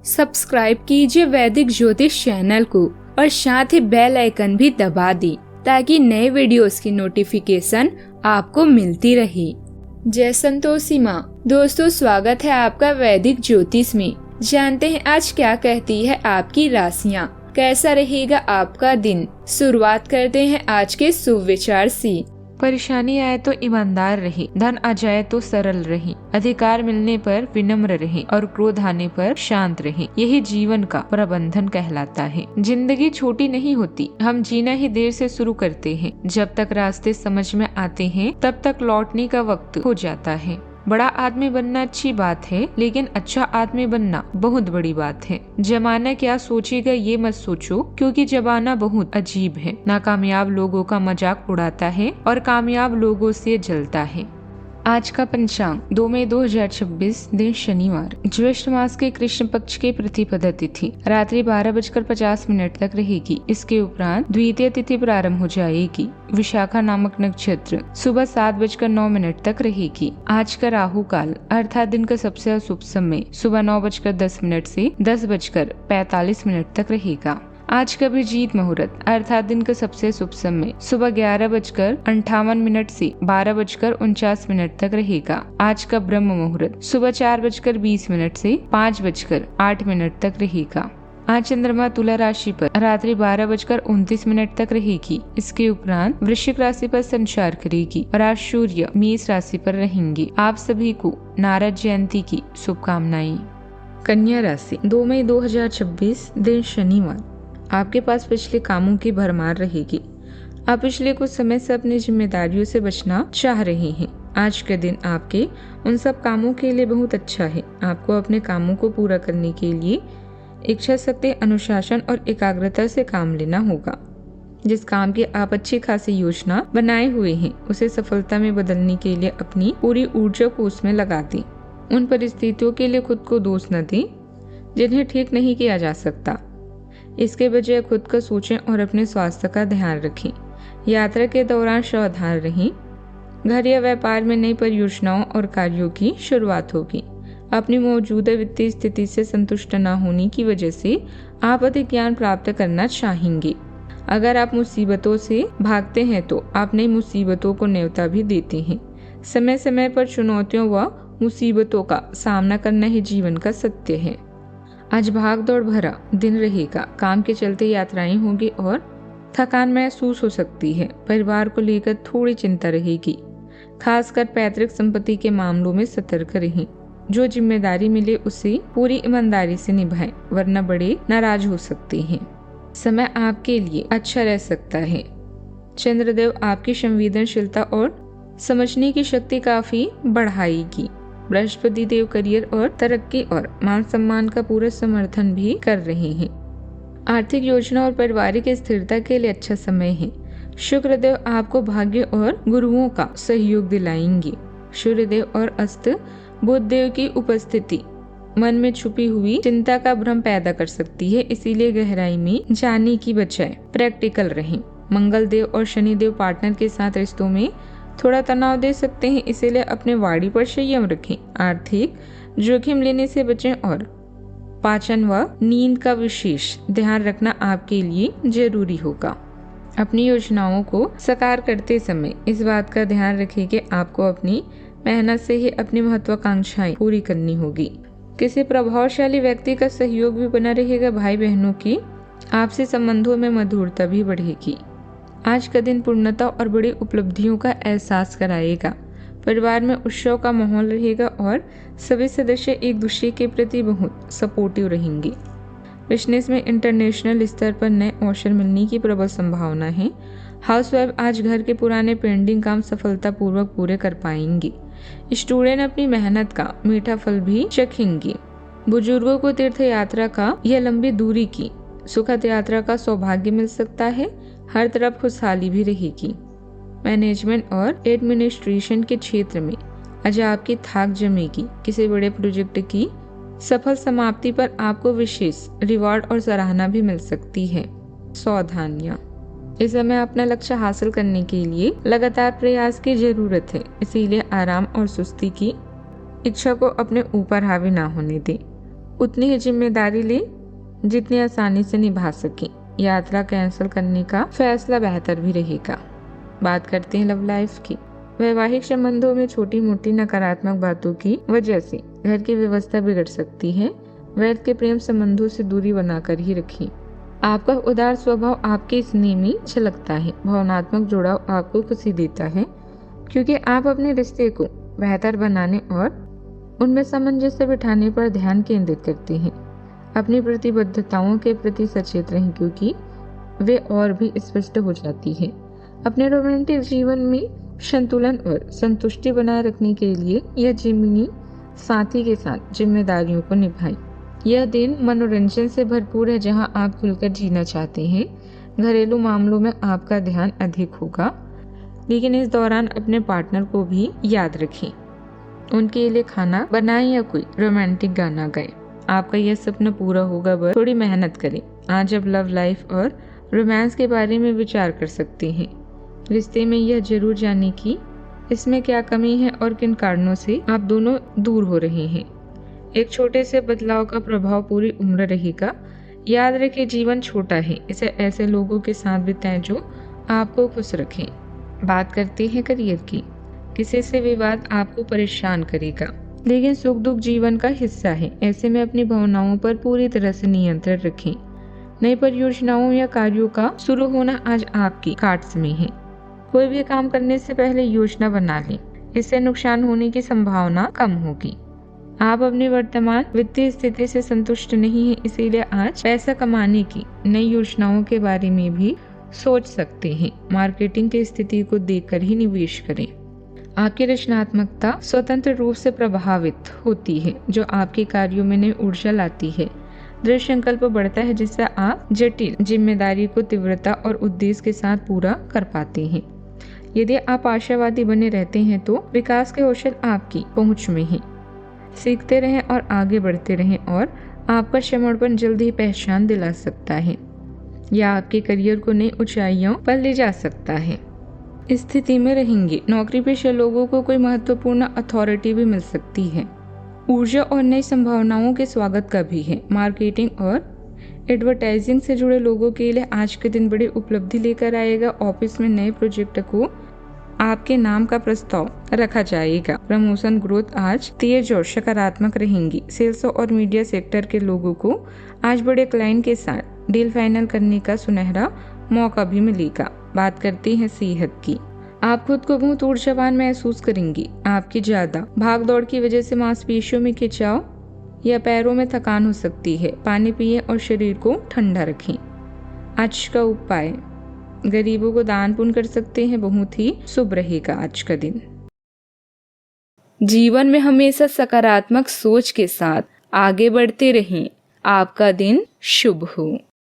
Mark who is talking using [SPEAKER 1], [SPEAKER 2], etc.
[SPEAKER 1] Subscribe कीजिए वैदिक ज्योतिष चैनल को और साथ ही बेल आइकन भी दबा दी ताकि नए वीडियोस की नोटिफिकेशन आपको मिलती रहे। जय संतोषी माँ। दोस्तों, स्वागत है आपका वैदिक ज्योतिष में। जानते हैं आज क्या कहती है आपकी राशियाँ, कैसा रहेगा आपका दिन। शुरुआत करते हैं आज के शुभ विचार से।
[SPEAKER 2] परेशानी आए तो ईमानदार रहे, धन आ जाए तो सरल रहे, अधिकार मिलने पर विनम्र रहे और क्रोध आने पर शांत रहे। यही जीवन का प्रबंधन कहलाता है। जिंदगी छोटी नहीं होती, हम जीना ही देर से शुरू करते हैं। जब तक रास्ते समझ में आते हैं तब तक लौटने का वक्त हो जाता है। बड़ा आदमी बनना अच्छी बात है, लेकिन अच्छा आदमी बनना बहुत बड़ी बात है। जमाना क्या सोचेगा ये मत सोचो, क्योंकि जमाना बहुत अजीब है। नाकामयाब लोगों का मजाक उड़ाता है और कामयाब लोगों से जलता है। आज का पंचांग 2 मई 2026, दिन शनिवार, ज्येष्ठ मास के कृष्ण पक्ष के प्रतिपदा तिथि रात्रि 12:50 तक रहेगी। इसके उपरांत द्वितीय तिथि प्रारंभ हो जाएगी। विशाखा नामक नक्षत्र सुबह 7:09 तक रहेगी। आज का राहु काल अर्थात दिन का सबसे अशुभ समय सुबह 9:10 से 10:45 तक रहेगा। आज का अभिजीत मुहूर्त अर्थात दिन का सबसे शुभ समय सुबह 11:58 से 12:49 तक रहेगा। आज का ब्रह्म मुहूर्त सुबह 4:20 से 5:08 तक रहेगा। आज चंद्रमा तुला राशि पर रात्रि 12:29 तक रहेगी। इसके उपरांत वृश्चिक राशि पर संचार करेगी और आज सूर्य मेष राशि पर रहेंगे। आप सभी को नारद जयंती की शुभकामनाएं। कन्या राशि 2 मई 2026, दिन शनिवार, आपके पास पिछले कामों की भरमार रहेगी। आप पिछले कुछ समय से अपनी जिम्मेदारियों से बचना चाह रहे हैं। आज के दिन आपके उन सब कामों के लिए बहुत अच्छा है। आपको अपने कामों को पूरा करने के लिए इच्छा शक्ति, अनुशासन और एकाग्रता से काम लेना होगा। जिस काम की आप अच्छी खासी योजना बनाए हुए हैं, उसे सफलता में बदलने के लिए अपनी पूरी ऊर्जा को उसमें लगा दें। उन परिस्थितियों के लिए खुद को दोष न दें जिन्हें ठीक नहीं किया जा सकता। इसके बजाय खुद का सोचें और अपने स्वास्थ्य का ध्यान रखें। यात्रा के दौरान सावधान रहें। घर या व्यापार में नई परियोजनाओं और कार्यों की शुरुआत होगी। अपनी मौजूदा वित्तीय स्थिति से संतुष्ट न होने की वजह से आप अधिक ज्ञान प्राप्त करना चाहेंगे। अगर आप मुसीबतों से भागते हैं तो आप नई मुसीबतों को न्योता भी देते हैं। समय समय पर चुनौतियों व मुसीबतों का सामना करना ही जीवन का सत्य है। आज भाग दौड़ भरा दिन रहेगा। काम के चलते यात्राएं होगी और थकान महसूस हो सकती है। परिवार को लेकर थोड़ी चिंता रहेगी। खासकर पैतृक संपत्ति के मामलों में सतर्क रहें। जो जिम्मेदारी मिले उसे पूरी ईमानदारी से निभाएं, वरना बड़े नाराज हो सकते हैं। समय आपके लिए अच्छा रह सकता है। चंद्रदेव आपकी संवेदनशीलता और समझने की शक्ति काफी बढ़ाएगी। बृहस्पति देव करियर और तरक्की और मान सम्मान का पूरा समर्थन भी कर रहे हैं। आर्थिक योजना और पारिवारिक स्थिरता के लिए अच्छा समय है। शुक्रदेव आपको भाग्य और गुरुओं का सहयोग दिलाएंगे। सूर्यदेव और अस्त बुध देव की उपस्थिति मन में छुपी हुई चिंता का भ्रम पैदा कर सकती है, इसीलिए गहराई में जाने की बजाय प्रैक्टिकल रहें। मंगल देव और शनि देव पार्टनर के साथ रिश्तों में थोड़ा तनाव दे सकते हैं, इसीलिए अपने वाणी पर संयम रखें। आर्थिक जोखिम लेने से बचें और पाचन व नींद का विशेष ध्यान रखना आपके लिए जरूरी होगा। अपनी योजनाओं को साकार करते समय इस बात का ध्यान रखें कि आपको अपनी मेहनत से ही अपनी महत्वाकांक्षाएं पूरी करनी होगी। किसी प्रभावशाली व्यक्ति का सहयोग भी बना रहेगा। भाई बहनों की आपसी संबंधों में मधुरता भी बढ़ेगी। आज का दिन पूर्णता और बड़ी उपलब्धियों का एहसास कराएगा। परिवार में उत्सव का माहौल रहेगा और सभी सदस्य एक दूसरे के प्रति बहुत सपोर्टिव रहेंगे। बिजनेस में इंटरनेशनल स्तर पर नए अवसर मिलने की प्रबल संभावना है। हाउसवाइफ आज घर के पुराने पेंडिंग काम सफलतापूर्वक पूरे कर पाएंगे। स्टूडेंट अपनी मेहनत का मीठा फल भी चखेंगे। बुजुर्गों को तीर्थ यात्रा का या लंबी दूरी की सुखद यात्रा का सौभाग्य मिल सकता है। हर तरफ खुशहाली भी रहेगी। मैनेजमेंट और एडमिनिस्ट्रेशन के क्षेत्र में आज आपकी थाक जमेगी। किसी बड़े प्रोजेक्ट की सफल समाप्ति पर आपको विशेष रिवॉर्ड और सराहना भी मिल सकती है। सावधानियां, इस समय अपना लक्ष्य हासिल करने के लिए लगातार प्रयास की जरूरत है, इसीलिए आराम और सुस्ती की इच्छा को अपने ऊपर हावी ना होने दें। उतनी ही जिम्मेदारी लें जितनी आसानी से निभा सकें। यात्रा कैंसिल करने का फैसला बेहतर भी रहेगा। बात करते हैं लव लाइफ की। वैवाहिक संबंधों में छोटी मोटी नकारात्मक बातों की वजह से घर की व्यवस्था बिगड़ सकती है। वैध के प्रेम संबंधों से दूरी बनाकर ही रखें। आपका उदार स्वभाव आपके स्नेह में झलकता है। भावनात्मक जुड़ाव आपको खुशी देता है क्योंकि आप अपने रिश्ते को बेहतर बनाने और उनमें सामंजस्य बिठाने पर ध्यान केंद्रित करते हैं। अपनी प्रतिबद्धताओं के प्रति सचेत रहें क्योंकि वे और भी स्पष्ट हो जाती है। अपने रोमांटिक जीवन में संतुलन और संतुष्टि बनाए रखने के लिए यह जिम्मी साथी के साथ जिम्मेदारियों को निभाएं। यह दिन मनोरंजन से भरपूर है जहां आप खुलकर जीना चाहते हैं। घरेलू मामलों में आपका ध्यान अधिक होगा, लेकिन इस दौरान अपने पार्टनर को भी याद रखें। उनके लिए खाना बनाएं या कोई रोमांटिक गाना गाएं। आपका यह सपना पूरा होगा, बस थोड़ी मेहनत करें। आज आप लव लाइफ और रोमांस के बारे में विचार कर सकते हैं। रिश्ते में यह जरूर जानें कि इसमें क्या कमी है और किन कारणों से आप दोनों दूर हो रहे हैं। एक छोटे से बदलाव का प्रभाव पूरी उम्र रहेगा। याद रखें, जीवन छोटा है, इसे ऐसे लोगों के साथ बिताएं जो आपको खुश रखें। बात करते हैं करियर की। किसी से विवाद आपको परेशान करेगा, लेकिन सुख दुख जीवन का हिस्सा है। ऐसे में अपनी भावनाओं पर पूरी तरह से नियंत्रण रखें। नई परियोजनाओं या कार्यों का शुरू होना आज आपकी कार्ड्स में है। कोई भी काम करने से पहले योजना बना लें, इससे नुकसान होने की संभावना कम होगी। आप अपनी वर्तमान वित्तीय स्थिति से संतुष्ट नहीं हैं, इसीलिए आज पैसा कमाने की नई योजनाओं के बारे में भी सोच सकते हैं। मार्केटिंग की स्थिति को देखकर ही निवेश करें। आपकी रचनात्मकता स्वतंत्र रूप से प्रभावित होती है, जो आपके कार्यों में नई ऊर्जा लाती है। दृढ़ संकल्प बढ़ता है, जिससे आप जटिल जिम्मेदारी को तीव्रता और उद्देश्य के साथ पूरा कर पाते हैं। यदि आप आशावादी बने रहते हैं तो विकास के कौशल आपकी पहुंच में है। सीखते रहें और आगे बढ़ते रहें, और आपका समर्पण जल्द ही पहचान दिला सकता है या आपके करियर को नई ऊंचाइयों पर ले जा सकता है। इस स्थिति में रहेंगे नौकरी पेशा लोगों को कोई महत्वपूर्ण अथॉरिटी भी मिल सकती है। ऊर्जा और नई संभावनाओं के स्वागत का भी है। मार्केटिंग और एडवर्टाइजिंग से जुड़े लोगों के लिए आज के दिन बड़ी उपलब्धि लेकर आएगा। ऑफिस में नए प्रोजेक्ट को आपके नाम का प्रस्ताव रखा जाएगा। प्रमोशन ग्रोथ आज तेज और सकारात्मक रहेंगी। सेल्स और मीडिया सेक्टर के लोगों को आज बड़े क्लाइंट के साथ डील फाइनल करने का सुनहरा मौका भी मिलेगा। बात करते हैं सेहत की। आप खुद को बहुत ऊर्जावान महसूस करेंगी। आपकी ज्यादा भाग दौड़ की वजह से मांसपेशियों में खिंचाव या पैरों में थकान हो सकती है। पानी पिएं और शरीर को ठंडा रखें। आज का उपाय, गरीबों को दान पुण्य कर सकते हैं, बहुत ही शुभ रहेगा आज का दिन।
[SPEAKER 1] जीवन में हमेशा सकारात्मक सोच के साथ आगे बढ़ते रहें। आपका दिन शुभ हो।